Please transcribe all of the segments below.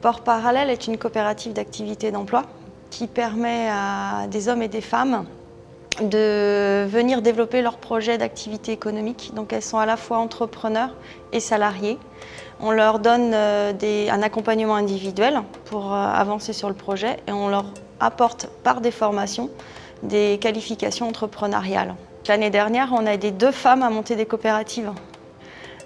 Port Parallèle est une coopérative d'activité d'emploi qui permet à des hommes et des femmes de venir développer leurs projets d'activité économique. Donc elles sont à la fois entrepreneurs et salariés. On leur donne un accompagnement individuel pour avancer sur le projet et on leur apporte par des formations des qualifications entrepreneuriales. L'année dernière, on a aidé 2 femmes à monter des coopératives,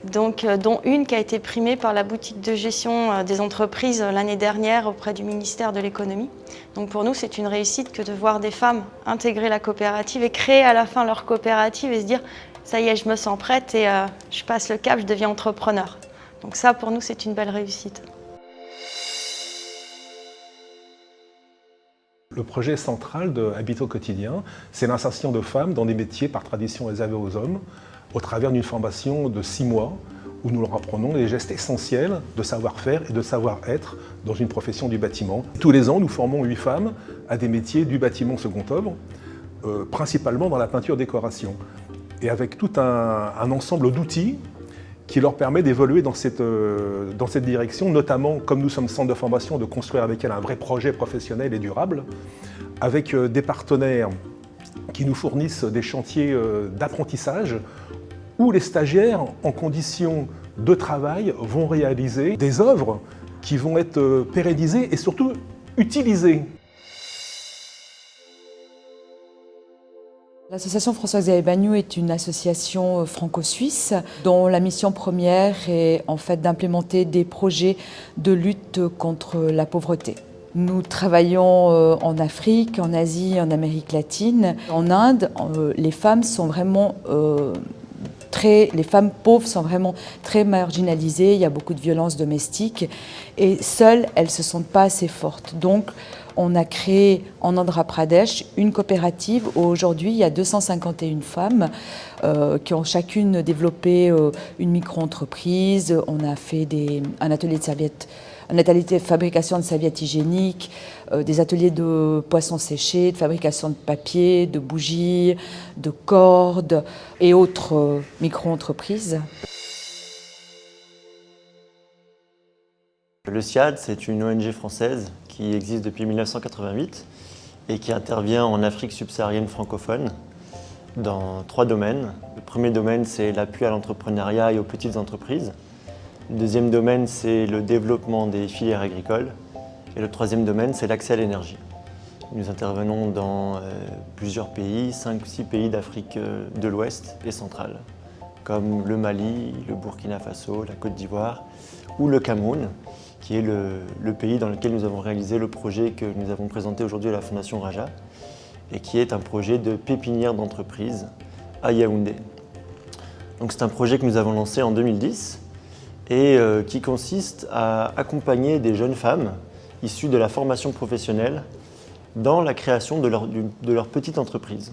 donc, dont une qui a été primée par la boutique de gestion des entreprises l'année dernière auprès du ministère de l'économie. Donc pour nous, c'est une réussite que de voir des femmes intégrer la coopérative et créer à la fin leur coopérative et se dire « ça y est, je me sens prête et je passe le cap, je deviens entrepreneur ». Donc ça, pour nous, c'est une belle réussite. Le projet central de Habiter au quotidien, c'est l'insertion de femmes dans des métiers par tradition réservés aux hommes, au travers d'une formation de 6 mois où nous leur apprenons les gestes essentiels de savoir-faire et de savoir-être dans une profession du bâtiment. Tous les ans, nous formons 8 femmes à des métiers du bâtiment second œuvre, principalement dans la peinture-décoration, et avec tout un ensemble d'outils qui leur permet d'évoluer dans cette direction, notamment, comme nous sommes centre de formation, de construire avec elles un vrai projet professionnel et durable, avec des partenaires qui nous fournissent des chantiers d'apprentissage où les stagiaires, en conditions de travail, vont réaliser des œuvres qui vont être pérennisées et surtout utilisées. L'association François-Xavier Bagnoud est une association franco-suisse dont la mission première est en fait d'implémenter des projets de lutte contre la pauvreté. Nous travaillons en Afrique, en Asie, en Amérique latine. En Inde, les femmes pauvres sont vraiment très marginalisées, il y a beaucoup de violences domestiques et seules, elles ne se sentent pas assez fortes. Donc, on a créé en Andhra Pradesh une coopérative où aujourd'hui il y a 251 femmes qui ont chacune développé une micro-entreprise. On a fait un atelier de fabrication de serviettes hygiéniques, des ateliers de poissons séchés, de fabrication de papier, de bougies, de cordes et autres micro-entreprises. Le SIAD, c'est une ONG française qui existe depuis 1988 et qui intervient en Afrique subsaharienne francophone dans 3 domaines. Le premier domaine, c'est l'appui à l'entrepreneuriat et aux petites entreprises. Le deuxième domaine, c'est le développement des filières agricoles. Et le troisième domaine, c'est l'accès à l'énergie. Nous intervenons dans plusieurs pays, 5 ou 6 pays d'Afrique de l'Ouest et centrale, comme le Mali, le Burkina Faso, la Côte d'Ivoire ou le Cameroun, qui est le pays dans lequel nous avons réalisé le projet que nous avons présenté aujourd'hui à la Fondation Raja, et qui est un projet de pépinière d'entreprise à Yaoundé. Donc c'est un projet que nous avons lancé en 2010 et qui consiste à accompagner des jeunes femmes issues de la formation professionnelle dans la création de leur petite entreprise.